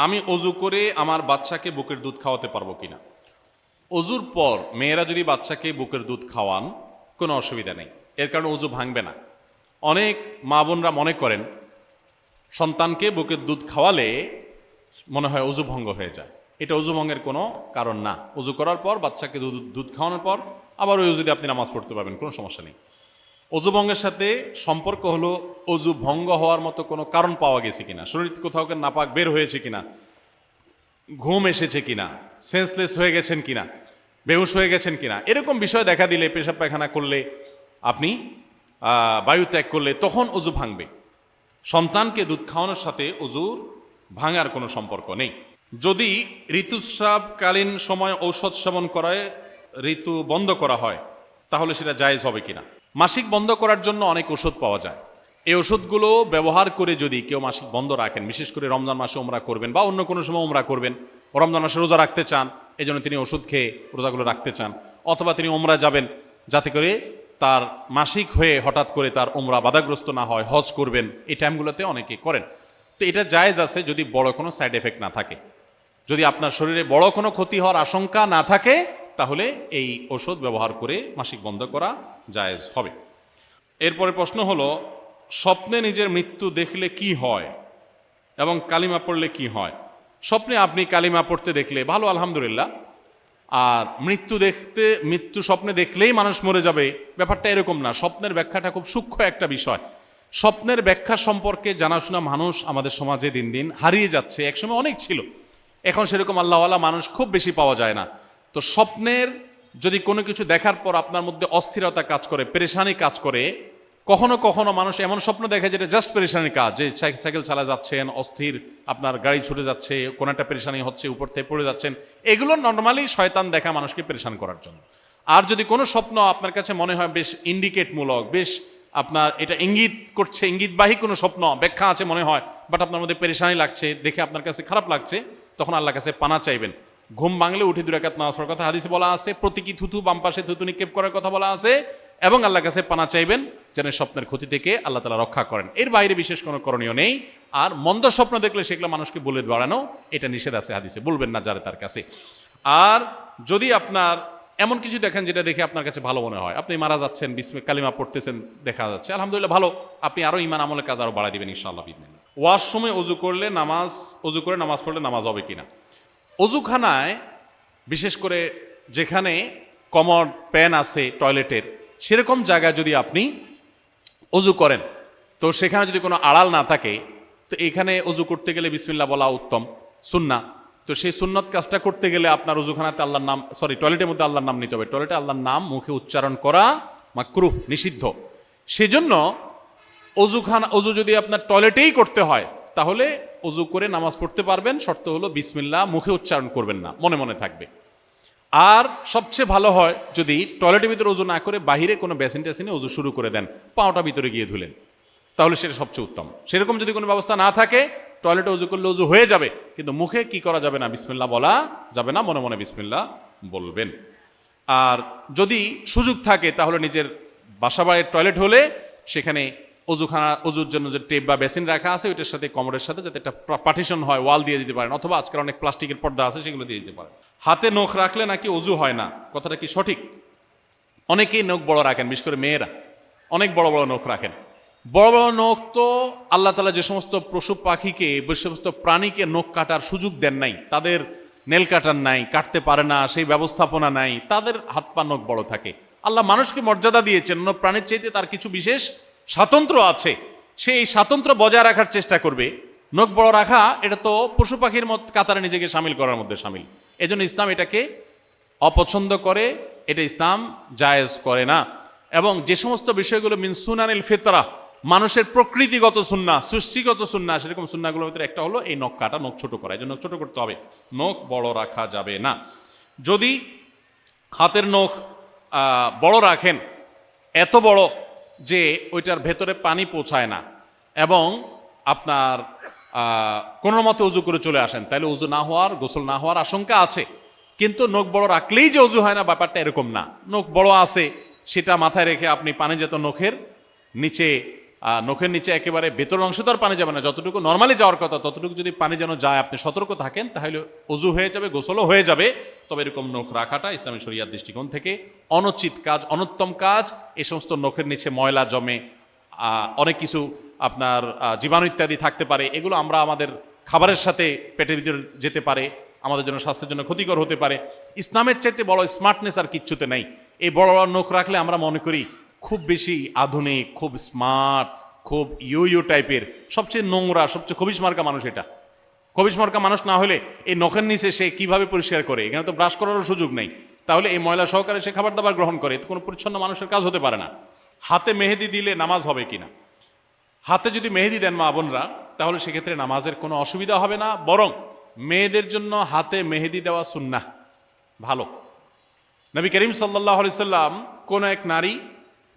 আমি অজু করে আমার বাচ্চাকে বুকের দুধ খাওয়াতে পারবো কিনা। অজুর পর মেয়েরা যদি বাচ্চাকে বুকের দুধ খাওয়ান কোনো অসুবিধা নেই, এর কারণে অজু ভাঙবে না। অনেক মা বোনরা মনে করেন সন্তানকে বুকের দুধ খাওয়ালে মনে হয় অজু ভঙ্গ হয়ে যায়। এটা অজু ভঙ্গের কোনো কারণ না। অজু করার পর বাচ্চাকে দুধ খাওয়ানোর পর আবার ওই অজুতে আপনি নামাজ পড়তে পারবেন, কোনো সমস্যা নেই। অজু ভঙ্গের সাথে সম্পর্ক হলো অজু ভঙ্গ হওয়ার মতো কোনো কারণ পাওয়া গেছে কিনা, শরীর কোথাও নাপাক বের হয়েছে কিনা, ঘুম এসেছে কিনা, সেন্সলেস হয়ে গেছেন কিনা, বেহুশ হয়ে গেছেন কিনা, এরকম বিষয় দেখা দিলে, পেশাব পায়খানা করলে, আপনি বায়ু ত্যাগ করলে, তখন অজু ভাঙবে। সন্তানকে দুধ খাওয়ানোর সাথে অজুর ভাঙার কোনো সম্পর্ক নেই। যদি ঋতুস্রাবকালীন সময় ঔষধ সেবন করায় ঋতু বন্ধ করা হয় তাহলে সেটা জায়েজ হবে কিনা। মাসিক বন্ধ করার জন্য অনেক ওষুধ পাওয়া যায়। এই ওষুধগুলো ব্যবহার করে যদি কেউ মাসিক বন্ধ রাখেন, বিশেষ করে রমজান মাসে উমরা করবেন বা অন্য কোনো সময় উমরা করবেন, রমজান মাসে রোজা রাখতে চান, এই জন্য তিনি ওষুধ খেয়ে রোজাগুলো রাখতে চান, অথবা তিনি উমরা যাবেন যাতে করে তার মাসিক হয়ে হঠাৎ করে তার উমরা বাধাগ্রস্ত না হয়, হজ করবেন, এই টাইমগুলোতে অনেকে করেন। তো এটা জায়েজ আছে যদি বড় কোনো সাইড এফেক্ট না থাকে। যদি আপনার শরীরে বড় কোনো ক্ষতি হওয়ার আশঙ্কা না থাকে তাহলে এই ওষুধ ব্যবহার করে মাসিক বন্ধ করা জায়েজ হবে। এরপরে প্রশ্ন হলো, স্বপ্নে নিজের মৃত্যু দেখলে কি হয় এবং কালিমা পড়লে কি হয়। স্বপ্নে আপনি কালিমা পড়তে দেখলে ভালো, আলহামদুলিল্লাহ। আর মৃত্যু স্বপ্নে দেখলেই মানুষ মরে যাবে, ব্যাপারটা এরকম না। স্বপ্নের ব্যাখ্যাটা খুব সূক্ষ্ম একটা বিষয়। স্বপ্নের ব্যাখ্যা সম্পর্কে জানাশোনা মানুষ আমাদের সমাজে দিন দিন হারিয়ে যাচ্ছে। একসময় অনেক ছিল, এখন সেরকম আল্লাহওয়ালা মানুষ খুব বেশি পাওয়া যায় না। তো স্বপ্নের যদি কোনো কিছু দেখার পর আপনার মধ্যে অস্থিরতা কাজ করে, পেরেশানি কাজ করে, কখনো কখনো মানুষ এমন স্বপ্ন দেখে যেটা জাস্ট পেরেশানির কাজ, যে সাইকেল চালা যাচ্ছেন, অস্থির, আপনার গাড়ি ছুটে যাচ্ছে, কোনো একটা পেরেশানি হচ্ছে, উপর থেকে পড়ে যাচ্ছেন, এগুলো নর্মালি শয়তান দেখা মানুষকে পেরেশান করার জন্য। আর যদি কোনো স্বপ্ন আপনার কাছে মনে হয় বেশ ইন্ডিকেটমূলক, বেশ আপনার এটা ইঙ্গিত করছে, ইঙ্গিতবাহী কোনো স্বপ্ন ব্যাখ্যা আছে মনে হয়, বাট আপনার মধ্যে পেরেশানি লাগছে, দেখে আপনার কাছে খারাপ লাগছে, তখন আল্লাহর কাছে পানা চাইবেন। ঘুম ভাঙলে উঠে 2 রাকাত নামাজ পড়ার কথা হাদিসে বলা আছে, প্রতীকী থুতু বাম পাশে থুতু নিক্ষেপ করার কথা বলা আছে, এবং আল্লাহর কাছে পানা চাইবেন যেন স্বপ্নের ক্ষতি থেকে আল্লাহ তাআলা রক্ষা করেন। এর বাইরে বিশেষ কোনো করণীয় নেই। আর মন্দ স্বপ্ন দেখলে সেগুলো মানুষকে বলে বাড়ানো, এটা নিষেধ আছে হাদিসে, বলবেন না যারা তার কাছে। আর যদি আপনার এমন কিছু দেখেন যেটা দেখে আপনার কাছে ভালো মনে হয়, আপনি মারা যাচ্ছেন, কালিমা পড়তেছেন, দেখা যাচ্ছে, আলহামদুলিল্লাহ ভালো, আপনি আরো ঈমান আমলের কাজ আরো বাড়াই দিবেন ইনশাআল্লাহ বিইذনিল্লাহ। ওয়াশরুমে অজু করে নামাজ পড়লে নামাজ হবে কিনা। অজুখানায় বিশেষ করে যেখানে কমোড প্যান আছে টয়লেটের, সেরকম জায়গায় যদি আপনি অজু করেন, তো সেখানে যদি কোনো আড়াল না থাকে, তো এখানে অজু করতে গেলে বিসমিল্লাহ বলা উত্তম, সুন্নাহ। তো সেই সুন্নত কাজটা করতে গেলে আপনার অজুখানাতে আল্লাহর নাম, টয়লেটের মধ্যে আল্লাহর নাম নিতে হবে। টয়লেটে আল্লাহর নাম মুখে উচ্চারণ করা মাকরুহ, নিষিদ্ধ। সেজন্য অজু যদি আপনার টয়লেটেই করতে হয় তাহলে অজু করে নামাজ পড়তে পারবেন, শর্ত হলো বিসমিল্লাহ মুখে উচ্চারণ করবেন না, মনে মনে থাকবে। আর সবচেয়ে ভালো হয় যদি টয়লেটের ভিতরে অজু না করে বাহিরে কোনো বেসিন টেসিনে অজু শুরু করে দেন, পাওটা ভিতরে গিয়ে ধুলেন, তাহলে সেটা সবচেয়ে উত্তম। সেরকম যদি কোনো ব্যবস্থা না থাকে, টয়লেটে অজু করলে অজু হয়ে যাবে, কিন্তু মুখে কি করা যাবে না, বিসমিল্লাহ বলা যাবে না, মনে মনে বিসমিল্লাহ বলবেন। আর যদি সুযোগ থাকে তাহলে নিজের বাসা বাড়ির টয়লেট হলে সেখানে অজুর জন্য যে টেপ বা বেসিন রাখা আছে ওইটার সাথে কমরের সাথে যাতে একটা পার্টিশন হয়, ওয়াল দিয়ে দিতে পারেন, অথবা আজকাল অনেক প্লাস্টিকের পর্দা আছে সেগুলো দিয়ে দিতে পারেন। হাতে নখ রাখলে নাকি অজু হয় না, কথাটা কি সঠিক? অনেকেই নখ বড় রাখেন, বিশেষ করে মেয়েরা অনেক বড় বড় নখ রাখেন। বড় বড় নখ তো আল্লাহ তাআলা যে সমস্ত পশু পাখিকে, যে সমস্ত প্রাণীকে নখ কাটার সুযোগ দেন নাই, তাদের নেল কাটার নাই, কাটতে পারে না, সেই ব্যবস্থাপনা নাই, তাদের হাত পা নখ বড় থাকে। আল্লাহ মানুষকে মর্যাদা দিয়েছেন, অন্য প্রাণীর চাইতে তার কিছু বিশেষ স্বাতন্ত্র্য আছে, সে এই স্বাতন্ত্র্য বজায় রাখার চেষ্টা করবে। নখ বড় রাখা এটা তো পশু পাখির কাতারে নিজেকে সামিল করার মধ্যে সামিল। এজন্য ইসলাম এটাকে অপছন্দ করে, এটা ইসলাম জায়েজ করে না। এবং যে সমস্ত বিষয়গুলো মিন সুনানিল ফিতরা, মানুষের প্রকৃতিগত সুন্নাহ, সৃষ্টিগত সুন্নাহ, সেরকম সুন্নাহগুলোর ভিতরে একটা হলো এই নখ কাটা, নখ ছোট করা। এই জন্য নখ ছোট করতে হবে, নখ বড় রাখা যাবে না। যদি হাতের নখ বড় রাখেন, এত বড় যে ওইটার ভেতরে পানি পৌঁছায় না, এবং আপনার কোনো মতে উজু করে চলে আসেন, তাহলে উজু না হওয়ার, গোসল না হওয়ার আশঙ্কা আছে। কিন্তু নখ বড় রাখলেই যে উজু হয় না, ব্যাপারটা এরকম না। নখ বড় আছে সেটা মাথায় রেখে আপনি পানি যেত নখের নিচে নখের নিচে একেবারে ভেতর অংশ তো আর পানি যাবে না, যতটুকু নর্মালি যাওয়ার কথা ততটুকু যদি পানি যেন যায়, আপনি সতর্ক থাকেন, তাহলে অজু হয়ে যাবে, গোসলও হয়ে যাবে। তবে এরকম নখ রাখাটা ইসলামী শরিয়ার দৃষ্টিকোণ থেকে অনুচিত কাজ, অনুত্তম কাজ। এই সমস্ত নখের নিচে ময়লা জমে, অনেক কিছু আপনার জীবাণু ইত্যাদি থাকতে পারে, এগুলো আমরা আমাদের খাবারের সাথে পেটের ভিতরে যেতে পারে, আমাদের জন্য স্বাস্থ্যের জন্য ক্ষতিকর হতে পারে। ইসলামের চাইতে বড় স্মার্টনেস আর কিচ্ছুতে নাই। এই বড় বড় নখ রাখলে আমরা মনে করি খুব বেশি আধুনিক, খুব স্মার্ট, খুব ইউ টাইপের, সবচেয়ে নোংরা, সবচেয়ে খবিশ মার্কা মানুষ এটা। খবিশ মার্কা মানুষ না হলে এই নখের নিচে সে কিভাবে পরিষ্কার করে? এখানে তো ব্রাশ করারও সুযোগ নেই, তাহলে এই ময়লা সহকারে সে খাবার দাবার গ্রহণ করে, এতে কোনো পরিচ্ছন্ন মানুষের কাজ হতে পারে না। হাতে মেহেদি দিলে নামাজ হবে কিনা? হাতে যদি মেহেদি দেন মা বোনরা, তাহলে সেক্ষেত্রে নামাজের কোনো অসুবিধা হবে না, বরং মেয়েদের জন্য হাতে মেহেদি দেওয়া সুন্নাহ, ভালো। নবী করিম সাল্লাল্লাহু আলাইহি সাল্লাম কোন এক নারী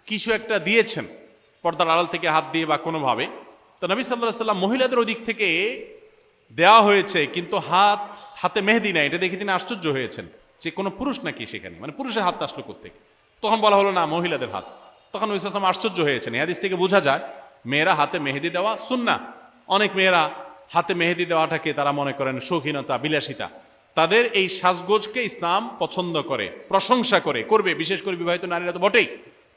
কিছু একটা দিয়েছেন পর্দার আড়াল থেকে হাত দিয়ে বা কোনোভাবে, তো নবী সাল্লাল্লাহু আলাইহি সাল্লাম মহিলাদের ওদিক থেকে দেওয়া হয়েছে কিন্তু হাতে মেহেদি নাই, এটা দেখে তিনি আশ্চর্য হয়েছেন যে কোনো পুরুষ নাকি সেখানে, মানে পুরুষের হাত আসলো কোত্থেকে? তখন বলা হলো না, মহিলাদের হাত। তখন নবী সাল্লাল্লাহু আলাইহি সাল্লাম আশ্চর্য হয়েছেন। এই হাদিস থেকে বোঝা যায় মেয়েরা হাতে মেহেদি দেওয়া সুন্নাহ। অনেক মেয়েরা হাতে মেহেদি দেওয়াটাকে তারা মনে করেন শৌখিনতা, বিলাসিতা। তাদের এই সাজগোজকে ইসলাম পছন্দ করে, প্রশংসা করে, করবে, বিশেষ করে বিবাহিত নারীরা তো বটেই।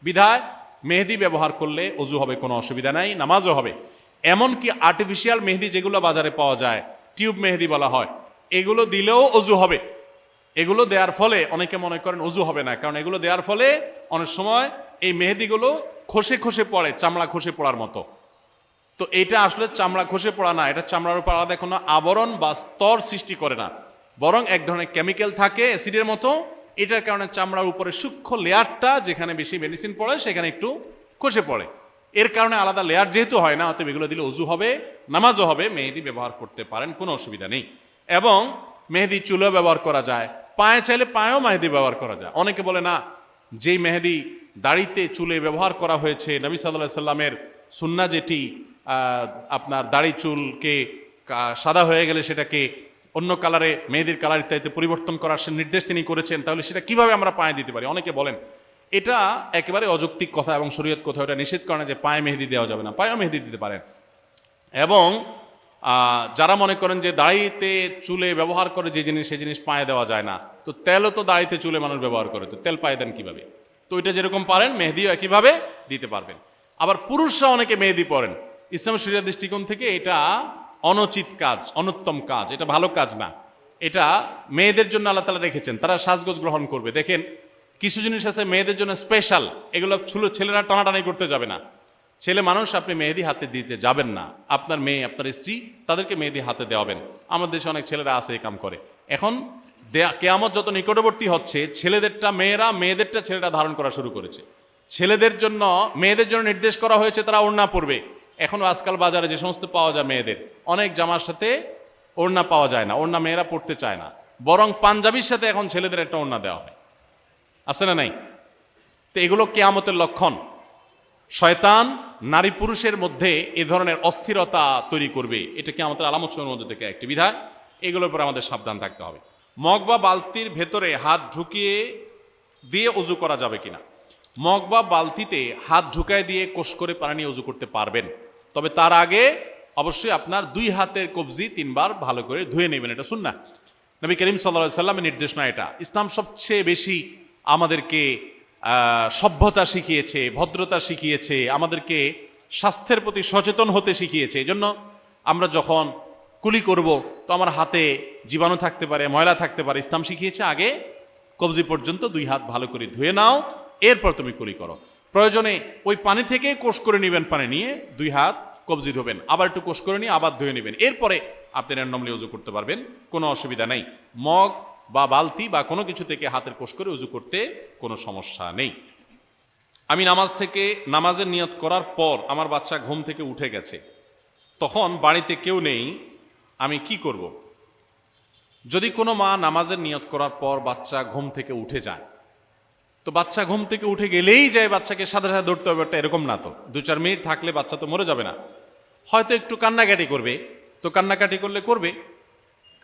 বিধায় মেহেদি ব্যবহার করলে অজু হবে, কোনো অসুবিধা নাই, নামাজও হবে। এমনকি আর্টিফিশিয়াল মেহেদি যেগুলো বাজারে পাওয়া যায়, টিউব মেহেদি বলা হয়, এগুলো দিলেও অজু হবে। এগুলো দেওয়ার ফলে অনেকে মনে করেন অজু হবে না, কারণ এগুলো দেওয়ার ফলে অনেক সময় এই মেহেদিগুলো খসে খসে পড়ে, চামড়া খসে পড়ার মতো। তো এটা আসলে চামড়া খসে পড়া না, এটা চামড়ার উপর আলাদা কোনো আবরণ বা স্তর সৃষ্টি করে না, বরং এক ধরনের কেমিক্যাল থাকে অ্যাসিডের মতো। এটার কারণে চামড়ার উপরে সূক্ষ্ম লেয়ারটা, যেখানে বেশি মেডিসিন পড়ে সেখানে একটু খসে পড়ে। এর কারণে আলাদা লেয়ার যেহেতু হয় না, অতএব এগুলো দিলে অজু হবে, নামাজও হবে। মেহেদি ব্যবহার করতে পারেন, কোনো অসুবিধা নেই। এবং মেহেদি চুলেও ব্যবহার করা যায়, পায়ে চাইলে পায়েও মেহেদি ব্যবহার করা যায়। অনেকে বলে না, যেই মেহেদি দাড়িতে চুলে ব্যবহার করা হয়েছে, নবী সাল্লাল্লাহু আলাইহি সাল্লামের সুন্নাহ যেটি, আপনার দাড়ি চুলকে সাদা হয়ে গেলে সেটাকে অন্য কালারে, মেহেদির কালার ইত্যাদিতে পরিবর্তন করার নির্দেশ তিনি করেছেন, তাহলে সেটা কিভাবে আমরা পায়ে দিতে পারি? অনেকে বলেন এটা একেবারে অযৌক্তিক কথা, এবং শরীয়ত কোথাও এটা নিষেধ করে না যে পায়ে মেহেদি দেওয়া যাবে না, পায়েও মেহেদি দিতে পারেন। এবং যারা মনে করেন যে দাড়িতে চুলে ব্যবহার করে যে জিনিস, সেই জিনিস পায়ে দেওয়া যায় না, তো তেলও তো দাড়িতে চুলে মানুষ ব্যবহার করে, তো তেল পায়ে দেন কিভাবে? তো এটা যেরকম পারেন মেহেদিও একইভাবে দিতে পারবেন। আবার পুরুষরা অনেকে মেহেদি পরেন, ইসলামের শরীয়তের দৃষ্টিকোণ থেকে এটা অনুচিত কাজ, অনুত্তম কাজ, এটা ভালো কাজ না। এটা মেয়েদের জন্য আল্লাহ তাআলা রেখেছেন, তারা সাজগোজ গ্রহণ করবে। দেখেন কিছু জিনিস আছে মেয়েদের জন্য স্পেশাল, এগুলো ছেলেরা টানাটানি করতে যাবে না। ছেলে মানুষ, আপনি মেহেদি হাতে দিতে যাবেন না, আপনার মেয়ে, আপনার স্ত্রী, তাদেরকে মেহেদি হাতে দেওয়াবেন। আমাদের দেশে অনেক ছেলেরা আছে এই কাম করে। এখন কিয়ামত যত নিকটবর্তী হচ্ছে, ছেলেদেরটা মেয়েরা, মেয়েদেরটা ছেলেরা ধারণ করা শুরু করেছে। ছেলেদের জন্য, মেয়েদের জন্য নির্দেশ করা হয়েছে তারা ওড়না পরবে। এখন আজকাল বাজারে যে সমস্ত পাওয়া যায় মেয়েদের, অনেক জামার সাথে ওড়না পাওয়া যায় না, ওড়না মেয়েরা পরতে চায় না, বরং পাঞ্জাবির সাথে এখন ছেলেদের একটা ওড়না দেওয়া হয়, আছে না নাই? তো এগুলো কিয়ামতের লক্ষণ। শয়তান নারী পুরুষের মধ্যে এ ধরনের অস্থিরতা তৈরি করবে, এটা কিয়ামতের আলামতের মধ্যে থেকে একটি বিধায়। এগুলোর উপর আমাদের সাবধান থাকতে হবে। মগ বা বালতির ভেতরে হাত ঢুকিয়ে দিয়ে অজু করা যাবে কিনা? মগ বা বালতিতে হাত ঢুকায় দিয়ে কোষ করে পানি নিয়ে অজু করতে পারবেন, তবে তার আগে অবশ্যই আপনার দুই হাতের কবজি 3 বার ভালো করে ধুয়ে নেবেন, এটা সুন্নাহ। নবী করিম সাল্লাল্লাহু আলাইহি সাল্লামের নির্দেশনা এটা। ইসলাম সবচেয়ে বেশি আমাদেরকে সভ্যতা শিখিয়েছে, ভদ্রতা শিখিয়েছে, আমাদেরকে স্বাস্থ্যের প্রতি সচেতন হতে শিখিয়েছে। এই জন্য আমরা যখন কুলি করব, তো আমার হাতে জীবাণু থাকতে পারে, ময়লা থাকতে পারে, ইসলাম শিখিয়েছে আগে কবজি পর্যন্ত 2 হাত ভালো করে ধুয়ে নাও, এরপর তুমি কুলি করো। প্রয়োজনে ওই পানি থেকে কোষ করে নেবেন, পানি নিয়ে 2 হাত কবজি ধোবেন, আবার একটু কোষ করে নিয়ে আবার ধুয়ে নেবেন, এরপরে আপনি র্যান্ডমলি উজু করতে পারবেন, কোনো অসুবিধা নেই। মগ বা বালতি বা কোনো কিছু থেকে হাতের কোষ করে উজু করতে কোনো সমস্যা নেই। আমি নামাজের নিয়ত করার পর আমার বাচ্চা ঘুম থেকে উঠে গেছে, তখন বাড়িতে কেউ নেই, আমি কি করব? যদি কোনো মা নামাজের নিয়ত করার পর বাচ্চা ঘুম থেকে উঠে যায়, তো বাচ্চা ঘুম থেকে উঠে গেলেই যায় বাচ্চাকে সাথে সাথে ধরতে হবে, এরকম না। তো 2-4 মিনিট থাকলে বাচ্চা তো মরে যাবে না, হয়তো একটু কান্নাকাটি করবে, তো কান্নাকাটি করবে।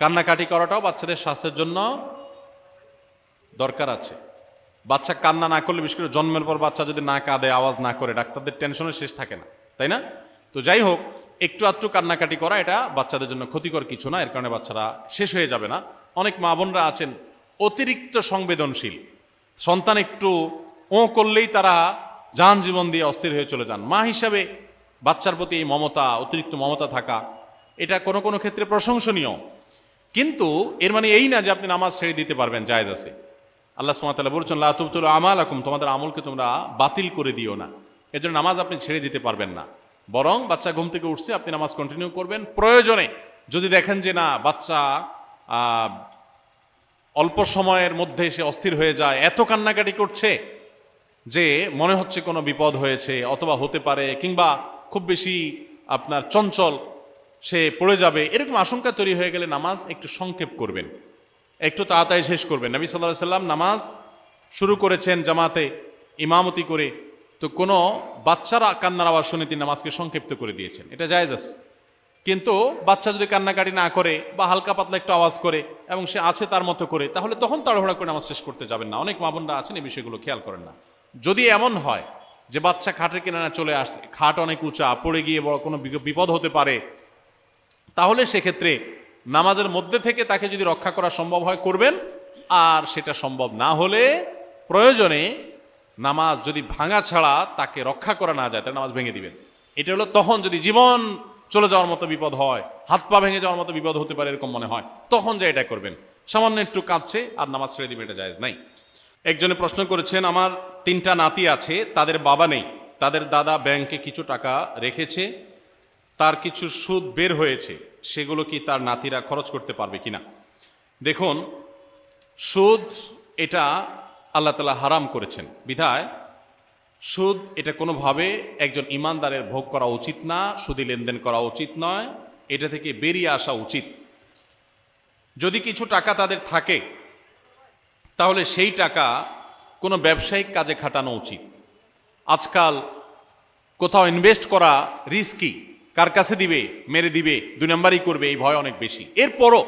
কান্নাকাটি করাটাও বাচ্চাদের স্বাস্থ্যের জন্য দরকার আছে। বাচ্চা কান্না না করলে, বিশেষ করে জন্মের পর বাচ্চা যদি না কাঁদে, আওয়াজ না করে, ডাক্তারদের টেনশনের শেষ থাকে না। তাই না? তো যাই হোক, একটু আধটু কান্নাকাটি করা এটা বাচ্চাদের জন্য ক্ষতিকর কিছু না, এর কারণে বাচ্চারা শেষ হয়ে যাবে না। অনেক মা বোনরা আছেন অতিরিক্ত সংবেদনশীল, সন্তান একটু ও করলেই তারা যান জীবন দিয়ে অস্থির হয়ে চলে যান। মা হিসাবে বাচ্চার প্রতি এই মমতা, অতিরিক্ত মমতা থাকা, এটা কোনো কোনো ক্ষেত্রে প্রশংসনীয়, কিন্তু এর মানে এই না যে আপনি নামাজ ছেড়ে দিতে পারবেন, জায়েজ আছে। আল্লাহ সুবহানাহু ওয়া তাআলা বলেছেন, লা তুবতিলু আমালাকুম, তোমাদের আমলকে তোমরা বাতিল করে দিও না। এর জন্য নামাজ আপনি ছেড়ে দিতে পারবেন না, বরং বাচ্চা ঘুম থেকে উঠছে আপনি নামাজ কন্টিনিউ করবেন। প্রয়োজনে যদি দেখেন যে না বাচ্চা অল্প সময়ের মধ্যে সে অস্থির হয়ে যায়, এত কান্নাকাটি করছে যে মনে হচ্ছে কোনো বিপদ হয়েছে অথবা হতে পারে, কিংবা খুব বেশি আপনার চঞ্চল, সে পড়ে যাবে, এরকম আশঙ্কা তৈরি হয়ে গেলে নামাজ একটু সংক্ষেপ করবেন, একটু তাড়াতাড়ি শেষ করবেন। নবী সাল্লাল্লাহু আলাইহি সাল্লাম নামাজ শুরু করেছেন জামাতে ইমামতি করে, তো কোনো বাচ্চারা কান্নার আওয়াজ শুনে তিনি নামাজকে সংক্ষিপ্ত করে দিয়েছেন, এটা জায়েজ আছে। কিন্তু বাচ্চা যদি কান্নাকাটি না করে বা হালকা পাতলা একটু আওয়াজ করে এবং সে আছে তার মতো করে, তাহলে তখন তাড়াহুড়া করে নামাজ শেষ করতে যাবেন না। অনেক মা বোনরা আছেন এই বিষয়গুলো খেয়াল করেন না। যদি এমন হয় যে বাচ্চা খাটের কিনারা চলে আসছে, খাট অনেক উঁচা, পড়ে গিয়ে বড় কোনো বিপদ হতে পারে, তাহলে সেক্ষেত্রে নামাজের মধ্যে থেকে তাকে যদি রক্ষা করা সম্ভব হয় করবেন, আর সেটা সম্ভব না হলে প্রয়োজনে নামাজ যদি ভাঙা ছাড়া তাকে রক্ষা করা না যায় তাহলে নামাজ ভেঙে দিবেন। এটা হলো তখন যদি জীবন চলে যাওয়ার মতো বিপদ হয়, হাত পা ভেঙে যাওয়ার মতো বিপদ হতে পারে এরকম মনে হয়, তখন যে এটা করবেন। সামান্য একটু কাঁদছে আর নামাজ ছেড়ে দিবে, এটা জায়েজ নাই। একজনে প্রশ্ন করেছেন, আমার 3টা নাতি আছে, তাদের বাবা নেই, তাদের দাদা ব্যাংকে কিছু টাকা রেখেছে, তার কিছু সুদ বের হয়েছে, সেগুলো কি তার নাতিরা খরচ করতে পারবে কিনা? দেখুন, সুদ এটা আল্লাহ তাআলা হারাম করেছেন, বিধায় সুদ এটা কোনোভাবে একজন ইমানদারের ভোগ করা উচিত না, সুদী লেনদেন করা উচিত নয়, এটা থেকে বেরিয়ে আসা উচিত। যদি কিছু টাকা তাদের থাকে তাহলে সেই টাকা কোনো ব্যবসায়িক কাজে খাটানো উচিত। আজকাল কোথাও ইনভেস্ট করা রিস্কি, কার কাছে দিবে, মেরে দিবে, 2 নম্বরই করবে, এই ভয় অনেক বেশি। এরপরও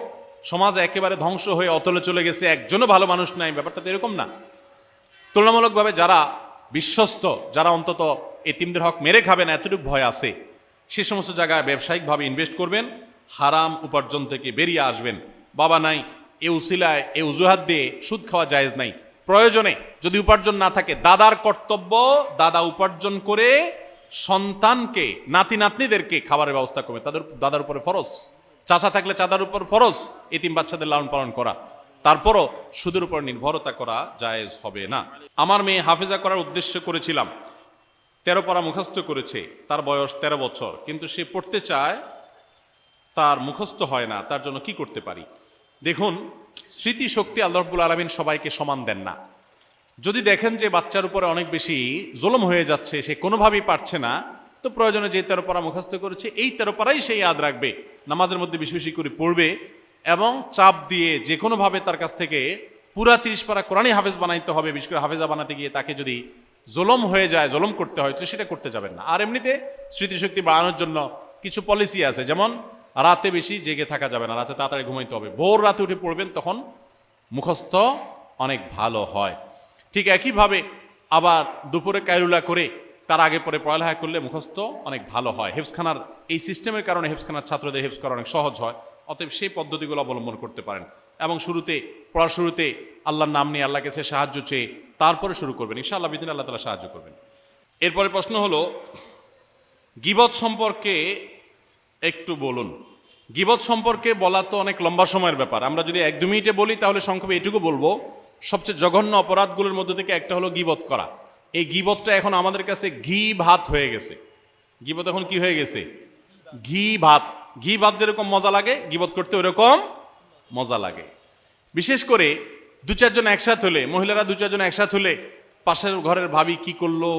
সমাজ একেবারে ধ্বংস হয়ে অতলে চলে গেছে, একজনও ভালো মানুষ নাই, ব্যাপারটা তো এরকম না। তুলনামূলকভাবে যারা বিশ্বস্ত, যারা অন্তত এতিমদের হক মেরে খাবেন এতটুকু ভয় আছে, সে সমস্ত জায়গায় ব্যবসায়িকভাবে ইনভেস্ট করবেন, হারাম উপার্জন থেকে বেরিয়ে আসবেন। বাবা নাই, এ উসিলায় এ অজুহাত দিয়ে সুদ খাওয়া জায়েজ নাই। প্রয়োজনে যদি উপার্জন না থাকে, দাদার কর্তব্য দাদা উপার্জন করে সন্তানকে, নাতি নাতনিদেরকে খাবারের ব্যবস্থা করবে, তাদের দাদার উপরে ফরজ। চাচা থাকলে চাচার উপর ফরজ এতিম বাচ্চাদের লালন পালন করা, তারপরও সুদের উপর নির্ভরতা করা জায়েজ হবে না। আমার মেয়ে হাফেজা করার উদ্দেশ্য করেছিলাম, 13 পারা মুখস্থ করেছে, তার বয়স 13 বছর, কিন্তু সে পড়তে চায়, তার মুখস্থ হয় না, তার জন্য কি করতে পারি? দেখুন, স্মৃতিশক্তি আল্লাহ রাব্বুল আলামিন সবাইকে সমান দেন না। যদি দেখেন যে বাচ্চার উপরে অনেক বেশি জুলুম হয়ে যাচ্ছে, সে কোনোভাবেই পারছে না, তো প্রয়োজনে যে 13 পারা মুখস্থ করেছে এই 13 পারাই সে ইয়াদ রাখবে, নামাজের মধ্যে বেশি বেশি করে পড়বে, এবং চাপ দিয়ে যে কোনোভাবে তার কাছ থেকে পুরা 30 পারা কোরআনই হাফেজ বানাইতে হবে। বিশেষ করে হাফেজা বানাতে গিয়ে তাকে যদি জুলুম হয়ে যায়, জুলুম করতে হয়, তো সেটা করতে যাবেন না। আর এমনিতে স্মৃতিশক্তি বাড়ানোর জন্য কিছু পলিসি আছে, যেমন রাতে বেশি জেগে থাকা যাবে না, রাতে তাড়াতাড়ি ঘুমাইতে হবে, ভোর রাতে উঠে পড়বেন, তখন মুখস্থ অনেক ভালো হয়। ঠিক একইভাবে আবার দুপুরে কায়রুলা করে তার আগে পরে পড়ালেখা করলে মুখস্থ অনেক ভালো হয়। হেফজখানার এই সিস্টেমের কারণে হেফজখানার ছাত্রদের হেফজ করা অনেক সহজ হয়, অতএব সেই পদ্ধতিগুলো অবলম্বন করতে পারেন। এবং পড়ার শুরুতে আল্লাহর নাম নিয়ে, আল্লাহকে সে সাহায্য চেয়ে তারপরে শুরু করবেন, ইনশাআল্লাহ বিদিন আল্লাহ তাআলা সাহায্য করবেন। এরপরে প্রশ্ন হলো, গীবত সম্পর্কে একটু বলুন। গীবত সম্পর্কে বলা তো অনেক লম্বা সময়ের ব্যাপার, আমরা যদি 1-2 মিনিটে বলি তাহলে সংক্ষেপে এটুকু বলবো, সবচেয়ে জঘন্য অপরাধগুলোর মধ্যে থেকে একটা হলো গীবত করা। এই গীবতটা এখন আমাদের কাছে ঘি ভাত হয়ে গেছে। গীবত এখন কি হয়ে গেছে? ঘি ভাত। ঘি ভাত যেরকম মজা লাগে, গীবত করতে ওরকম মজা লাগে। বিশেষ করে 2-4 জন একসাথে হলে, মহিলারা 2-4 জন একসাথে হলে, পাশের ঘরের ভাবি কি করলো,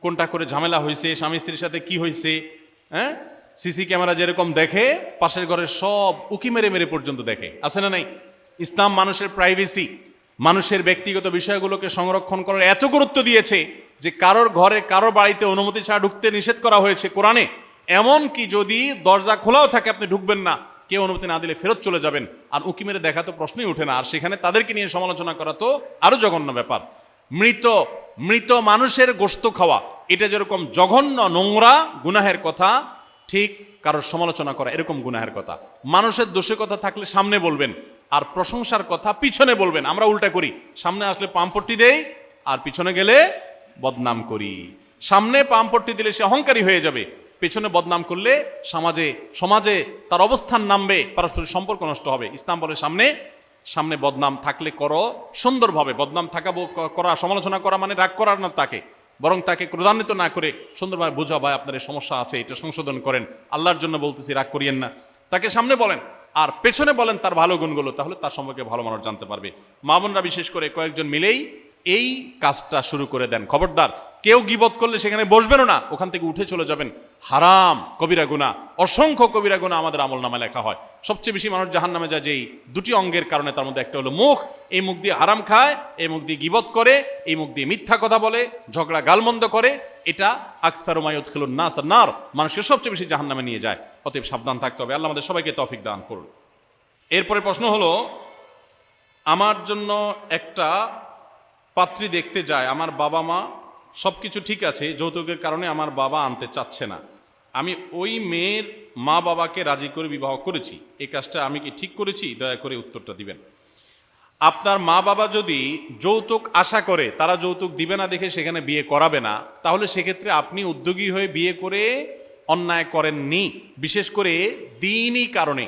কোনটা করে ঝামেলা হয়েছে, স্বামী স্ত্রীর সাথে কি হয়েছে, হ্যাঁ, সিসি ক্যামেরা যেরকম দেখে, পাশের ঘরের সব উকি মেরে মেরে পর্যন্ত দেখে, আছে না নাই? ইসলাম মানুষের প্রাইভেসি, মানুষের ব্যক্তিগত বিষয়গুলোকে সংরক্ষণ করার এত গুরুত্ব দিয়েছে যে কারোর ঘরে, কারোর বাড়িতে অনুমতি ছাড়া ঢুকতে নিষেধ করা হয়েছে কোরআনে। এমন কি যদি দরজা খোলাও থাকে আপনি ঢুকবেন না, কেউ অনুমতি না দিলে ফেরত চলে যাবেন। আর উকি মেরে দেখা তো প্রশ্নই ওঠে না, আর সেখানে তাদেরকে নিয়ে সমালোচনা করা তো আরো জঘন্য ব্যাপার। মৃত মানুষের গোশত খাওয়া, এটা যেরকম জঘন্য নোংরা গুনাহের কথা, ঠিক কারোর সমালোচনা করা এরকম গুনাহের কথা। মানুষের দোষের কথা থাকলে সামনে বলবেন, আর প্রশংসার কথা পিছনে বলবেন। আমরা উল্টা করি, সামনে আসলে পাম্পট্টি দেই আর পিছনে গেলে বদনাম করি। সামনে পাম্পট্টি দিলে সে অহংকারী হয়ে যাবে, পেছনে বদনাম করলে সমাজে তার অবস্থান নামবে, পারস্পরিক সম্পর্ক নষ্ট হবে। ইসলাম বলে সামনে বদনাম থাকলে করো সুন্দরভাবে। বদনাম করা, সমালোচনা করা মানে রাগ করার না তাকে, বরং তাকে ক্রোধান্বিত না করে সুন্দরভাবে বোঝা, ভাই আপনার এই সমস্যা আছে, এটা সংশোধন করেন, আল্লাহর জন্য বলতেছি, রাগ করিয়েন না। তাকে সামনে বলেন আর পেছনে বলেন তার ভালো গুণগুলো, তাহলে তার সম্পর্কে ভালো মানুষ জানতে পারবে। মা বোনরা বিশেষ করে কয়েকজন মিলেই এই কাজটা শুরু করে দেন। খবরদার, কেউ গীবত করলে সেখানে বসবেনও না, ওখান থেকে উঠে চলে যাবেন। হারাম, কবিরা গুনাহ, অসংখ্য কবিরা গুনাহ আমাদের আমল নামে লেখা হয়। সবচেয়ে বেশি মানুষ জাহান্নামে যায় যেই দুটি অঙ্গের কারণে, তার মধ্যে একটা হলো মুখ। এই মুখ দিয়ে হারাম খায়, এই মুখ দিয়ে গীবত করে, এই মুখ দিয়ে মিথ্যা কথা বলে, ঝগড়া গালমন্দ করে। এটা আকসারু মা ইউদখিলুন নাস নার, মানুষকে সবচেয়ে বেশি জাহান্নামে নিয়ে যায়। অতএব সাবধান থাকতে হবে। আল্লাহ আমাদের সবাইকে তৌফিক দান করুন। এরপরে প্রশ্ন হলো, আমার জন্য একটা পাত্রী দেখতে যায়, আমার বাবা মা সব কিছু ঠিক আছে, যৌতুকের কারণে আমার বাবা আনতে চাচ্ছে না। আমি ওই মেয়ের মা বাবাকে রাজি করে বিবাহ করেছি, এই কাজটা আমি কি ঠিক করেছি? দয়া করে উত্তরটা দিবেন। আপনার মা বাবা যদি যৌতুক আশা করে, তারা যৌতুক দিবে না দেখে সেখানে বিয়ে করাবে না, তাহলে সেক্ষেত্রে আপনি উদ্যোগী হয়ে বিয়ে করে অন্যায় করেননি। বিশেষ করে দ্বীনি কারণে,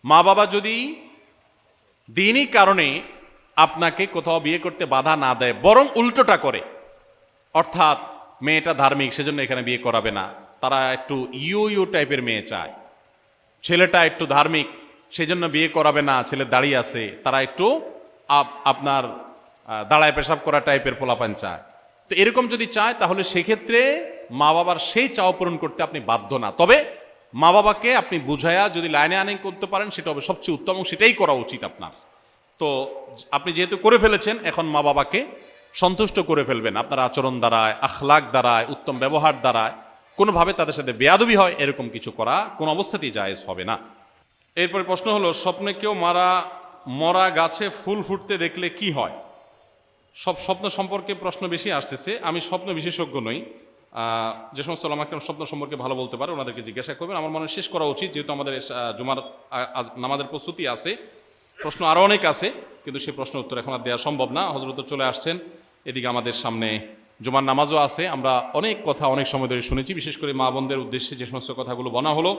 মা বাবা যদি দ্বীনি কারণে আপনাকে কোথাও বিয়ে করতে বাধা না দেয়, বরং উল্টোটা করে, অর্থাৎ মেয়েটা ধার্মিক সেজন্য এখানে বিয়ে করাবে না, তারা একটু ইউ টাইপের মেয়ে চায়, ছেলেটা একটু ধার্মিক সেজন্য বিয়ে করাবে না, ছেলে দাঁড়িয়ে আছে, তারা একটু আপনার দাঁড়ায় পেশাব করা টাইপের পোলাপান চায়। তো এরকম যদি চায়, তাহলে সেক্ষেত্রে মা বাবার সেই চাও পূরণ করতে আপনি বাধ্য না। তবে মা বাবাকে আপনি বুঝায়া যদি লাইনে আনে করতে পারেন, সেটা হবে সবচেয়ে উত্তম, এবং সেটাই করা উচিত আপনার। তো আপনি যেহেতু করে ফেলেছেন, এখন মা বাবাকে সন্তুষ্ট করে ফেলবেন আপনার আচরণ দ্বারায়, আখলাক দ্বারায়, উত্তম ব্যবহার দ্বারায়। কোনোভাবে তাদের সাথে বেয়াদবি হয় এরকম কিছু করা কোনো অবস্থাতেই জায়েজ হবে না। এরপরে প্রশ্ন হলো, স্বপ্নে কেউ মরা গাছে ফুল ফুটতে দেখলে কি হয়? সব স্বপ্ন সম্পর্কে প্রশ্ন বেশি আসতেছে। আমি স্বপ্ন বিশেষজ্ঞ নই, যে সমস্ত আমাকে স্বপ্ন সম্পর্কে ভালো বলতে পারে ওনাদেরকে জিজ্ঞাসা করবেন। আমার মনে শেষ করা উচিত, যেহেতু আমাদের জুমার নামাজের প্রস্তুতি আছে। প্রশ্ন আরও অনেক আছে, কিন্তু সেই প্রশ্নের উত্তর এখন আর দেওয়া সম্ভব না। হজরত চলে আসছেন, এদিকে আমাদের সামনে জুমার নামাজও আছে। আমরা অনেক কথা অনেক সময় ধরে শুনেছি, বিশেষ করে মা বোনদের উদ্দেশ্যে যে সমস্ত কথাগুলো বলা হলো,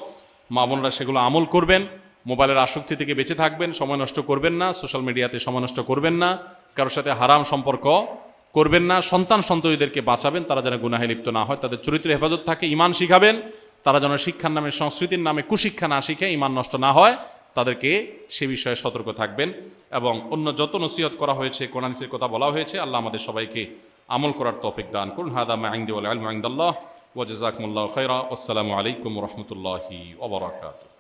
মা বোনরা সেগুলো আমল করবেন। মোবাইলের আসক্তি থেকে বেঁচে থাকবেন, সময় নষ্ট করবেন না, সোশ্যাল মিডিয়াতে সময় নষ্ট করবেন না, কারোর সাথে হারাম সম্পর্ক করবেন না। সন্ততিদেরকে বাঁচাবেন, তারা যেন গুনাহে লিপ্ত না হয়, তাদের চরিত্রের হেফাজত থাকে। ঈমান শিখাবেন, তারা যেন শিক্ষার নামে, সংস্কৃতির নামে কুশিক্ষা না শিখে ঈমান নষ্ট না হয়, তাদেরকে সে বিষয়ে সতর্ক থাকবেন। এবং অন্য যত নসিহত করা হয়েছে, কোরআন হাদিসের কথা বলা হয়েছে, আল্লাহ আমাদের সবাইকে আমল করার তৌফিক দান করুন। হাদা মা ইনদি ওয়াল ইলমু ইনদাল্লাহ ওয়া জাযাকুমুল্লাহু খাইরা। আসসালামু আলাইকুম ওয়া রাহমাতুল্লাহি ওয়া বারাকাতুহু।